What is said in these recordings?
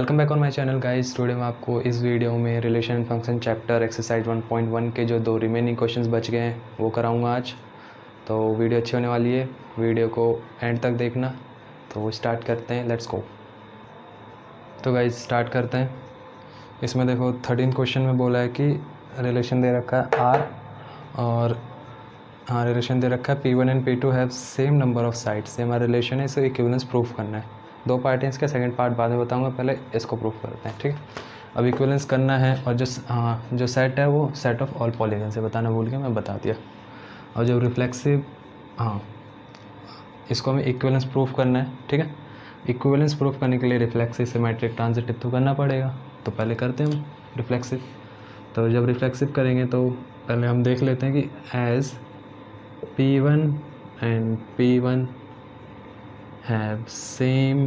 Welcome back on my channel guys. Today मैं आपको इस वीडियो में रिलेशन फंक्शन चैप्टर एक्सरसाइज 1.1 के जो 2 रिमेनिंग क्वेश्चंस बच गए हैं वो कराऊंगा आज। तो वीडियो अच्छी होने वाली है, वीडियो को एंड तक देखना। तो स्टार्ट करते हैं, लेट्स गो। तो गाइस स्टार्ट करते हैं। इसमें देखो 13 क्वेश्चन में बोला है कि रिलेशन दे रखा है आर और रिलेशन दे रखा है P1 and P2 have same number of sides. ये हमारा रिलेशन है, इसे इक्विवेलेंस प्रूफ करना है। 2 पार्ट हैं इसका, सेकंड पार्ट बाद में बताऊंगा, पहले इसको प्रूफ करते हैं, ठीक है। अब इक्विवेलेंस करना है और जो सेट है वो सेट ऑफ ऑल पॉलीगन से बताना भूल गया, मैं बता दिया। और जो रिफ्लेक्सिव इसको हमें इक्विवेलेंस प्रूफ करना है, ठीक है। इक्विवेलेंस प्रूफ करने के लिए रिफ्लेक्सिव सिमेट्रिक ट्रांजिटिव तो करना पड़ेगा, तो पहले करते हैं हम रिफ्लेक्सिव। तो जब रिफ्लेक्सिव करेंगे तो पहले हम देख लेते हैं कि as P1 and P1 have same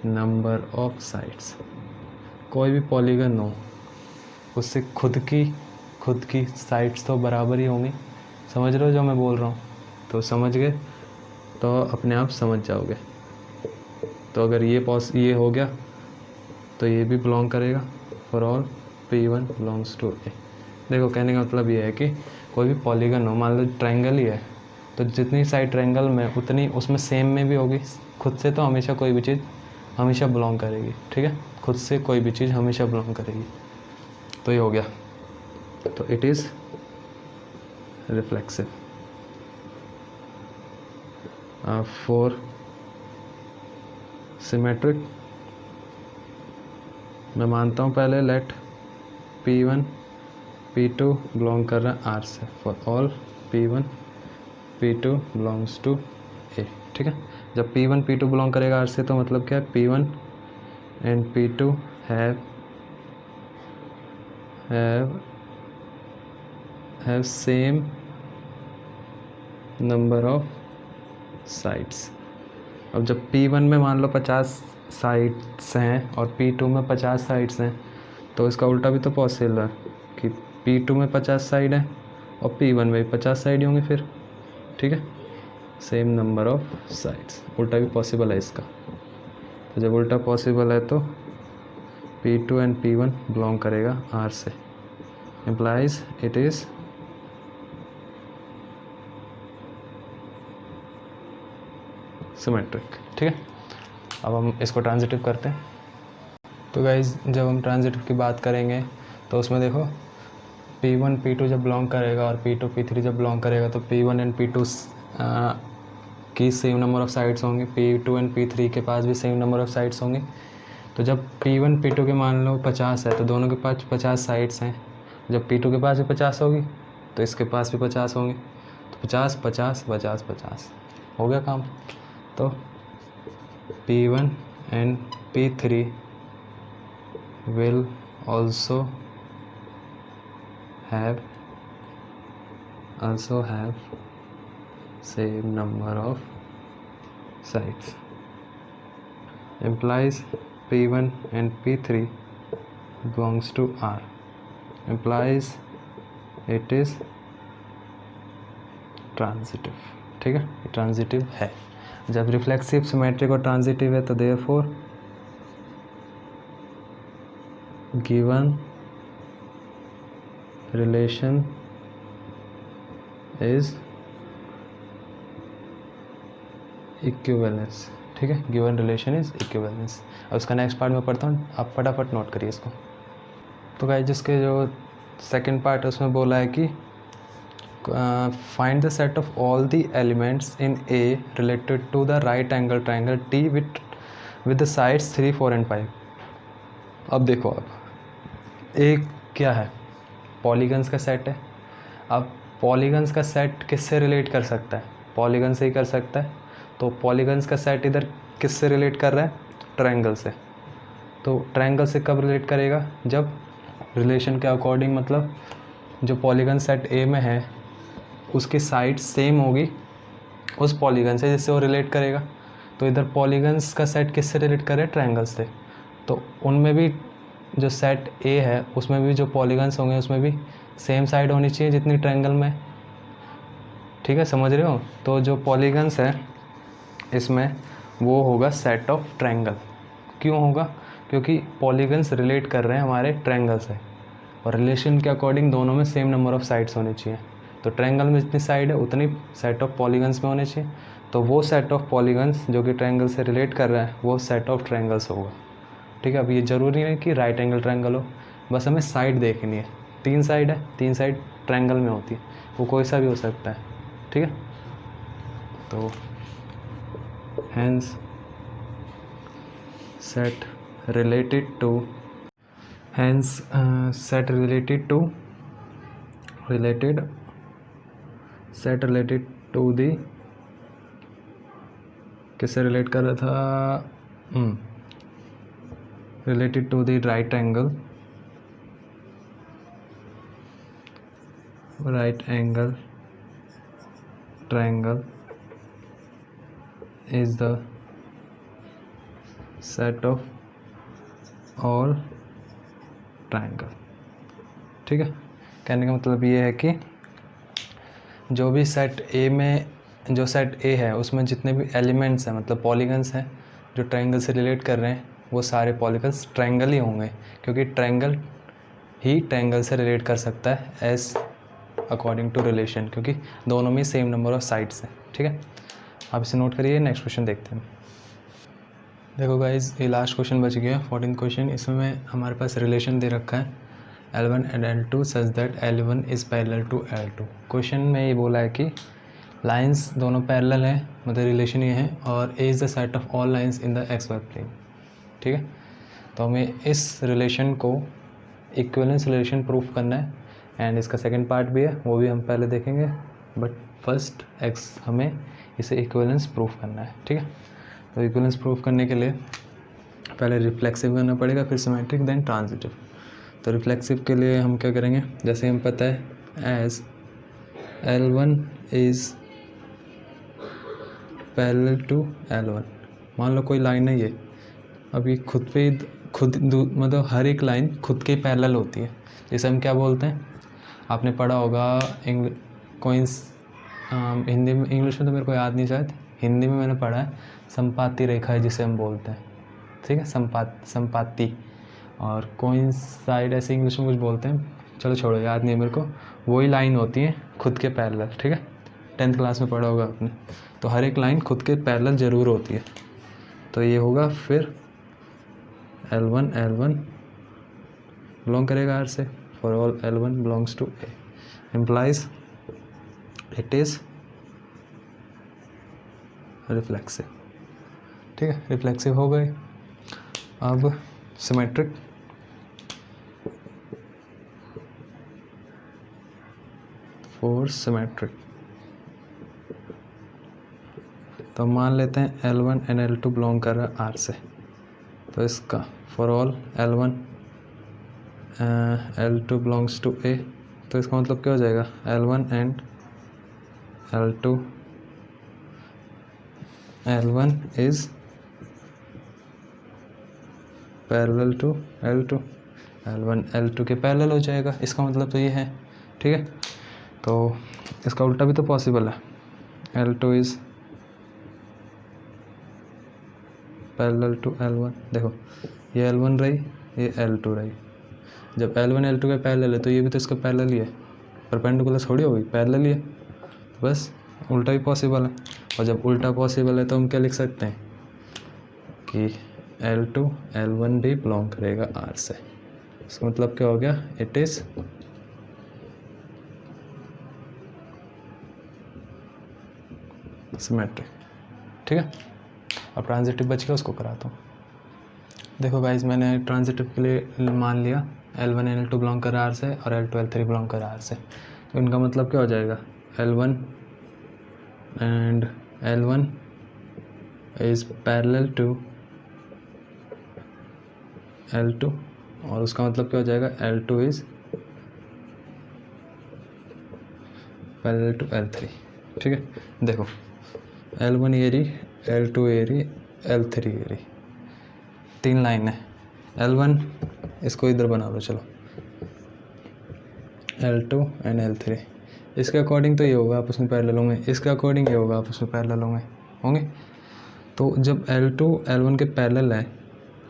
number of sides। कोई भी पॉलीगन हो उससे खुद की साइड्स तो बराबर ही होंगी। समझ रहे हो जो मैं बोल रहा हूँ? तो समझ गए तो अपने आप समझ जाओगे। तो अगर ये हो गया तो ये भी बिलोंग करेगा for all P1 belongs to A। देखो कहने का मतलब ये है कि कोई भी पॉलीगन हो, मान लो ट्रायंगल ही है, तो जितनी साइड ट्रायंगल में उतनी उसमें सेम में भी होगी। खुद से तो हमेशा कोई भी चीज़ हमेशा बिलोंग करेगी, ठीक है। खुद से कोई भी चीज़ हमेशा बिलोंग करेगी। तो ये हो गया, तो it is reflexive. For symmetric मैं मानता हूँ पहले लेट P1 P2 बिलोंग कर रहा है R से, for all P1 P2 belongs to A, ठीक है। जब P1 P2 बिलोंग करेगा R से तो मतलब क्या है, P1 and P2 have same number of sides. अब जब P1 में मान लो 50 साइड्स हैं और P2 में 50 साइड्स हैं, तो इसका उल्टा भी तो पॉसिबल है कि P2 में 50 साइड है और P1 में भी 50 साइड होंगे फिर, ठीक है। सेम नंबर ऑफ साइड्स, उल्टा भी पॉसिबल है इसका। तो जब उल्टा पॉसिबल है तो P2 एंड P1 बिलोंग करेगा R से, इम्प्लाइज इट इज़ सिमेट्रिक, ठीक है। अब हम इसको ट्रांजिटिव करते हैं। तो गाइज जब हम ट्रांजिटिव की बात करेंगे तो उसमें देखो P1 P2 जब बिलोंग करेगा और P2 P3 जब बिलोंग करेगा तो P1 एंड P2 की सेम नंबर ऑफ साइड्स होंगे, P2 एंड P3 के पास भी सेम नंबर ऑफ साइड्स होंगी। तो जब P1 P2 के मान लो 50 है तो दोनों के पास 50 साइड्स हैं। जब P2 के पास भी 50 होगी तो इसके पास भी 50 होंगी, तो 50 50 50 50 हो गया काम। तो P1 and P3 will also have same number of sides, implies P1 and P3 belongs to R, implies it is transitive, ठीक है। ट्रांजिटिव है। जब रिफ्लेक्सिव सिमेट्रिक और ट्रांजिटिव है तो therefore given relation is equivalence, ठीक है। given relation is equivalence। अब इसका नेक्स्ट पार्ट में पढ़ता हूँ, आप फटाफट नोट करिए इसको। तो गाइस जिसके जो सेकंड पार्ट है उसमें बोला है कि find the set of all the elements in A related to the right angle triangle T with the sides 3 4 and 5। अब देखो, अब एक क्या है, पॉलीगन्स का सेट है। अब पॉलीगन्स का सेट किससे रिलेट कर सकता है? पॉलीगन से ही कर सकता है। तो पॉलीगन्स का सेट इधर किससे रिलेट कर रहा है? ट्रायंगल से। तो ट्रायंगल से कब रिलेट करेगा? जब रिलेशन के अकॉर्डिंग, मतलब जो पॉलीगन सेट A में है उसकी साइड सेम होगी उस पॉलीगन से जिससे वो रिलेट करेगा। तो इधर पॉलीगन्स का सेट किससे रिलेट करे? ट्रायंगल से। तो उनमें भी जो सेट A है उसमें भी जो पॉलीगन्स होंगे उसमें भी सेम साइड होनी चाहिए जितनी ट्रायंगल में, ठीक है। समझ रहे हो? तो जो पॉलीगन्स है इसमें वो होगा सेट ऑफ ट्रायंगल, क्यों होगा? क्योंकि पॉलीगन्स रिलेट कर रहे हैं हमारे ट्रायंगल से, और रिलेशन के अकॉर्डिंग दोनों में सेम नंबर ऑफ साइड्स होने चाहिए। तो ट्रायंगल में जितनी साइड है उतनी सेट ऑफ पॉलीगन्स में होने चाहिए। तो वो सेट ऑफ पॉलीगन्स जो कि ट्रायंगल से रिलेट कर रहा है वो सेट ऑफ ट्रायंगल्स होगा। ठीक है, अब ये ज़रूरी नहीं कि राइट एंगल ट्रायंगल हो, बस हमें साइड देखनी है। 3 साइड है, 3 साइड ट्रायंगल में होती है, वो कोई सा भी हो सकता है। ठीक है, तो hence set related to the किससे रिलेट कर रहा था? Related to the right angle triangle is the set of all triangle। ठीक है, कहने का मतलब ये है कि जो भी सेट ए में, जो सेट ए है उसमें जितने भी एलिमेंट्स हैं, मतलब पॉलीगन्स हैं जो ट्रायंगल से रिलेट कर रहे हैं, वो सारे पॉलीगन्स ट्रायंगल ही होंगे, क्योंकि ट्रायंगल ही ट्रायंगल से रिलेट कर सकता है एज अकॉर्डिंग टू रिलेशन, क्योंकि दोनों में सेम नंबर ऑफ साइड्स हैं। ठीक है, आप इसे नोट करिए। नेक्स्ट क्वेश्चन देखते हैं। देखो गाइज, ये लास्ट क्वेश्चन बच गया, 14th क्वेश्चन। इसमें हमारे पास रिलेशन दे रखा है L1 and L2 such that L1 is parallel to L2। Question में ये बोला है कि लाइंस दोनों पैरेलल हैं, मतलब रिलेशन ये है, और A is the set of all lines in the XY plane. ठीक है, तो हमें इस रिलेशन को इक्विवेलेंस रिलेशन प्रूफ करना है, एंड इसका सेकेंड पार्ट भी है, वो भी हम पहले देखेंगे, बट फर्स्ट हमें इसे इक्विवेलेंस प्रूफ करना है। ठीक है, तो इक्विवेलेंस प्रूफ करने के लिए पहले रिफ्लेक्सिव करना पड़ेगा, फिर सिमेट्रिक, देन ट्रांजिटिव। तो रिफ्लेक्सिव के लिए हम क्या करेंगे, जैसे हम पता है as L1 is parallel to L1। मान लो कोई लाइन है ये, अब ये मतलब हर एक लाइन खुद के पैरेलल होती है, जैसे हम क्या बोलते हैं, आपने पढ़ा होगा हिंदी में, इंग्लिश में तो मेरे को याद नहीं, शायद हिंदी में मैंने पढ़ा है, संपाती रेखा है जिसे हम बोलते हैं। ठीक है, संपाती, और कोइंसाइड ऐसे इंग्लिश में कुछ बोलते हैं, चलो छोड़ो, याद नहीं है मेरे को। वही लाइन होती है खुद के पैरेलल। ठीक है, 10th क्लास में पढ़ा होगा आपने। तो हर एक लाइन खुद के पैरेलल ज़रूर होती है। तो ये होगा फिर L1 बिलोंग करेगा R से, for all L1 belongs to A, implies it is reflexive. ठीक है, रिफ्लेक्सिव हो गए। अब सिमेट्रिक, फॉर सिमेट्रिक तो मान लेते हैं L1 एंड L2 बिलोंग कर रहा है R से, तो इसका for all L1 L2 belongs to A, तो इसका मतलब क्या हो जाएगा, L1 and L1 is parallel to L2, L1 L2 के पैरेलल हो जाएगा, इसका मतलब तो ये है। ठीक है, तो इसका उल्टा भी तो पॉसिबल है, L2 is parallel to L1। देखो, ये L1 रही, ये L2 रही, जब L1 L2 के पैरेलल है तो ये भी तो इसका पैरेलल ही है, परपेंडिकुलर थोड़ी होगी, पैरेलल ही है, बस उल्टा भी पॉसिबल है। और जब उल्टा पॉसिबल है तो हम क्या लिख सकते हैं कि L2 L1 भी बिलोंग करेगा R से। इसका मतलब क्या हो गया, इट इज़ सिमेट्रिक। ठीक है, अब ट्रांजिटिव बच गया, उसको कराता हूँ। देखो गाइज, मैंने ट्रांजिटिव के लिए मान लिया L1 एंड L2 बिलोंग कर R से और L2 L3 बिलोंग कर R से, तो इनका मतलब क्या हो जाएगा, L1 and L1 is parallel to L2, और उसका मतलब क्या हो जाएगा, L2 is parallel to L3। ठीक है, देखो L1 ये रही, L2 ये रही, L3 ये रही, 3 लाइन है। L1 इसको इधर बना लो, चलो L2 एंड L3, इसके अकॉर्डिंग तो ये होगा, आपस में पैरेलल होंगे, इसके अकॉर्डिंग ये होगा, आपस में पैरेलल होंगे। तो जब L2 L1 के पैरेलल है,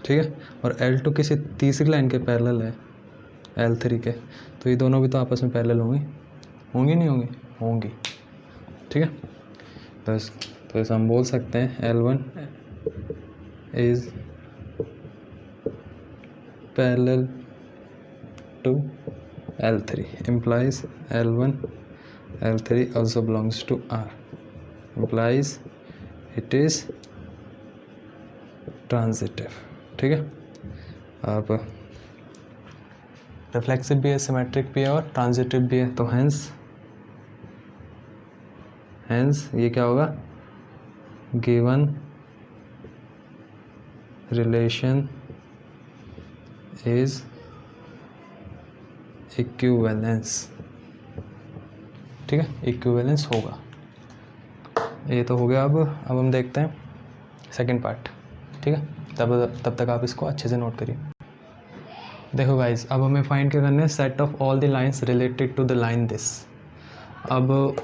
ठीक है, और L2 किसी तीसरी लाइन के पैरेलल है L3 के, तो ये दोनों भी तो आपस में पैरेलल होंगी नहीं होंगी, ठीक है। तो इस हम बोल सकते हैं L1 is parallel to L3 implies L3 also belongs to R, implies it is transitive, ठीक है। अब रिफ्लेक्सिव भी है, सिमेट्रिक भी है और ट्रांजिटिव भी है, तो हेंस ये क्या होगा, गिवन रिलेशन इज इक्विवेलेंस, ठीक है, इक्विवेलेंस होगा। ये तो हो गया। अब हम देखते हैं सेकंड पार्ट, ठीक है। तब तक आप इसको अच्छे से नोट करिए। देखो गाइज, अब हमें फाइंड क्या करना है, set of all the lines related to the line this. अब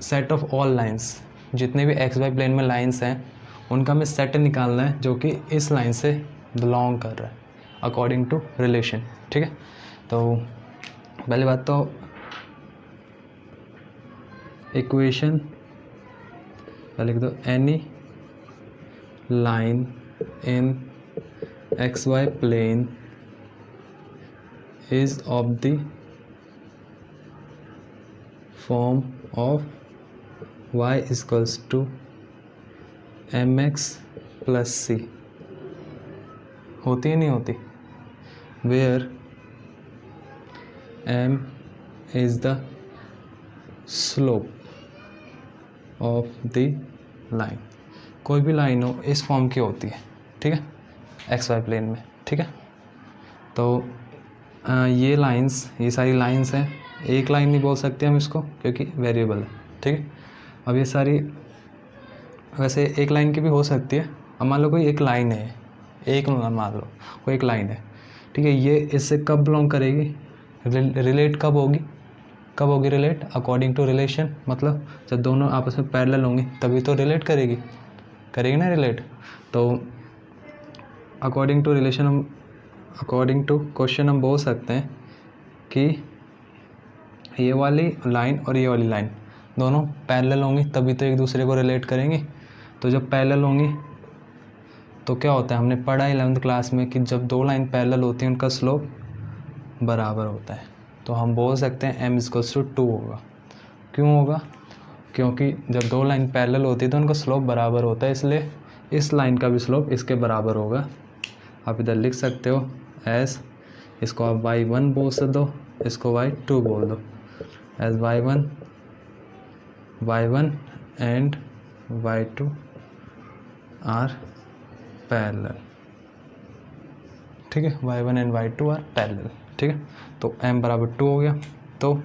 सेट ऑफ ऑल लाइंस, जितने भी एक्स वाई प्लेन में लाइंस हैं उनका हमें सेट निकालना है जो कि इस लाइन से बिलोंग कर रहा है अकॉर्डिंग टू रिलेशन, ठीक है। तो पहली बात तो इक्वेशन लिख दो, any line in x y plane is of the form of y is equals to mx plus c, होती है नहीं होती, where m is the slope of the line। कोई भी लाइन हो इस फॉर्म की होती है, ठीक है, एक्स वाई प्लेन में, ठीक है। तो ये लाइंस, ये सारी लाइंस हैं, एक लाइन नहीं बोल सकते हम इसको क्योंकि वेरिएबल है, ठीक है। अब ये सारी वैसे एक लाइन की भी हो सकती है। अब मान लो कोई एक लाइन है, एक मान लो कोई एक लाइन है, ठीक है, ये इससे कब बिलोंग करेगी, रिलेट कब होगी रिलेट अकॉर्डिंग टू रिलेशन, मतलब जब दोनों आपस में पैरेलल होंगी तभी तो रिलेट करेगी ना रिलेट। तो according to relation according to question हम बोल सकते हैं कि ये वाली लाइन और ये वाली लाइन दोनों पैरेलल होंगी तभी तो एक दूसरे को रिलेट करेंगी। तो जब पैरेलल होंगी तो क्या होता है, हमने पढ़ा 11th क्लास में कि जब दो लाइन पैरेलल होती हैं उनका स्लोप बराबर होता है। तो हम बोल सकते हैं m = 2 होगा। क्यों होगा, क्योंकि जब दो लाइन पैरेलल होती है तो उनका स्लोप बराबर होता है, इसलिए इस लाइन का भी स्लोप इसके बराबर होगा। आप इधर लिख सकते हो एस, इसको आप y1 बोल दो, इसको y2 बोल दो, as y1 and y2 are parallel, ठीक है, y1 and y2 are parallel, ठीक है। तो m = 2 हो गया, तो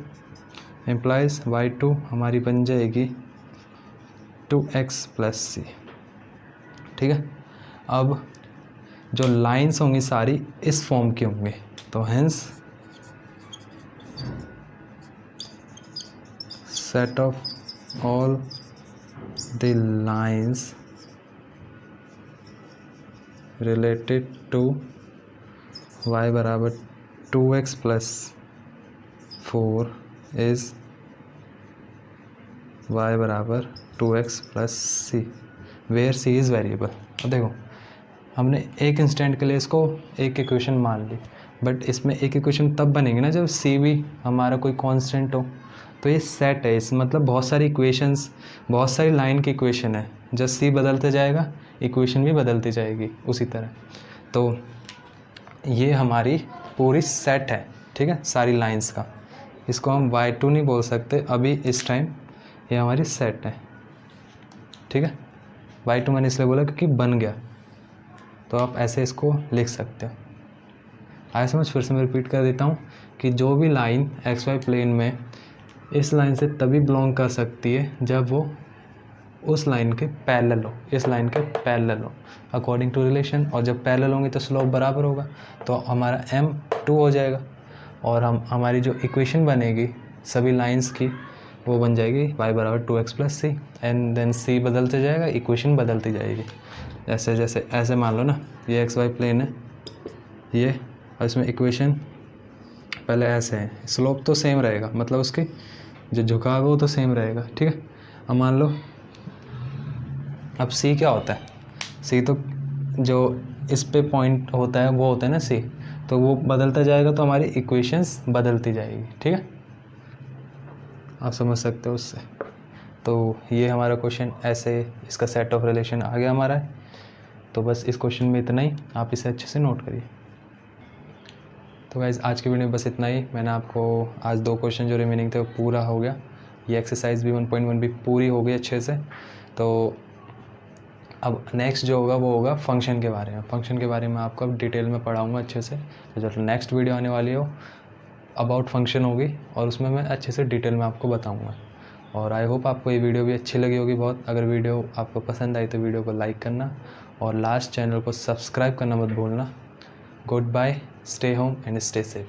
इम्प्लाइज y2 हमारी बन जाएगी 2x + c, ठीक है। अब जो लाइंस होंगी सारी इस फॉर्म की होंगी, तो hence set of all the lines related to y = 2x + 4 is y = 2x + c, where c is variable. अब देखो, हमने एक इंस्टेंट के लिए इसको एक इक्वेशन मान ली, बट इसमें एक इक्वेशन तब बनेगी ना जब c भी हमारा कोई कांस्टेंट हो। तो ये सेट है, इस मतलब बहुत सारी इक्वेशंस, बहुत सारी लाइन की इक्वेशन है, जब c बदलते जाएगा इक्वेशन भी बदलती जाएगी उसी तरह। तो ये हमारी पूरी सेट है, ठीक है, सारी लाइंस का। इसको हम y2 नहीं बोल सकते अभी इस टाइम, ये हमारी सेट है, ठीक है। y2 मैंने इसलिए बोला क्योंकि बन गया, तो आप ऐसे इसको लिख सकते हो। आया समझ? फिर से मैं रिपीट कर देता हूँ कि जो भी लाइन एक्स वाई प्लेन में इस लाइन से तभी बिलोंग कर सकती है जब वो उस लाइन के पैरेलल हो, इस लाइन के पैरेलल हो अकॉर्डिंग टू रिलेशन, और जब पैरेलल होंगी तो स्लोप बराबर होगा, तो हमारा m 2 हो जाएगा। और हमारी जो इक्वेशन बनेगी सभी लाइंस की वो बन जाएगी y बराबर 2x plus c, and then c बदलते जाएगा, इक्वेशन बदलती जाएगी। जैसे जैसे ऐसे मान लो ना, ये एक्स वाई प्लेन है ये, और इसमें इक्वेशन पहले ऐसे है, स्लोप तो सेम रहेगा, मतलब उसकी जो झुकाव है वो तो सेम रहेगा, ठीक है। अब मान लो अब c क्या होता है, c तो जो इस पे पॉइंट होता है वो होता है ना c, तो वो बदलता जाएगा तो हमारी इक्वेशंस बदलती जाएगी, ठीक है, आप समझ सकते हो उससे। तो ये हमारा क्वेश्चन ऐसे, इसका सेट ऑफ रिलेशन आ गया हमारा है। तो बस इस क्वेश्चन में इतना ही, आप इसे अच्छे से नोट करिए। तो गाइज़ आज की वीडियो में बस इतना ही। मैंने आपको आज 2 क्वेश्चन जो रिमेनिंग थे वो पूरा हो गया, ये एक्सरसाइज भी 1.1 भी पूरी हो गई अच्छे से। तो अब नेक्स्ट जो होगा वो होगा फंक्शन के बारे में। फंक्शन के बारे में आपको अब डिटेल में पढ़ाऊँगा अच्छे से। तो जो नेक्स्ट वीडियो आने वाली हो अबाउट फंक्शन होगी, और उसमें मैं अच्छे से डिटेल में आपको बताऊँगा। और आई होप आपको ये वीडियो भी अच्छी लगी होगी बहुत। अगर वीडियो आपको पसंद आई तो वीडियो को लाइक करना, और लास्ट चैनल को सब्सक्राइब करना मत भूलना। Goodbye, stay home and stay safe.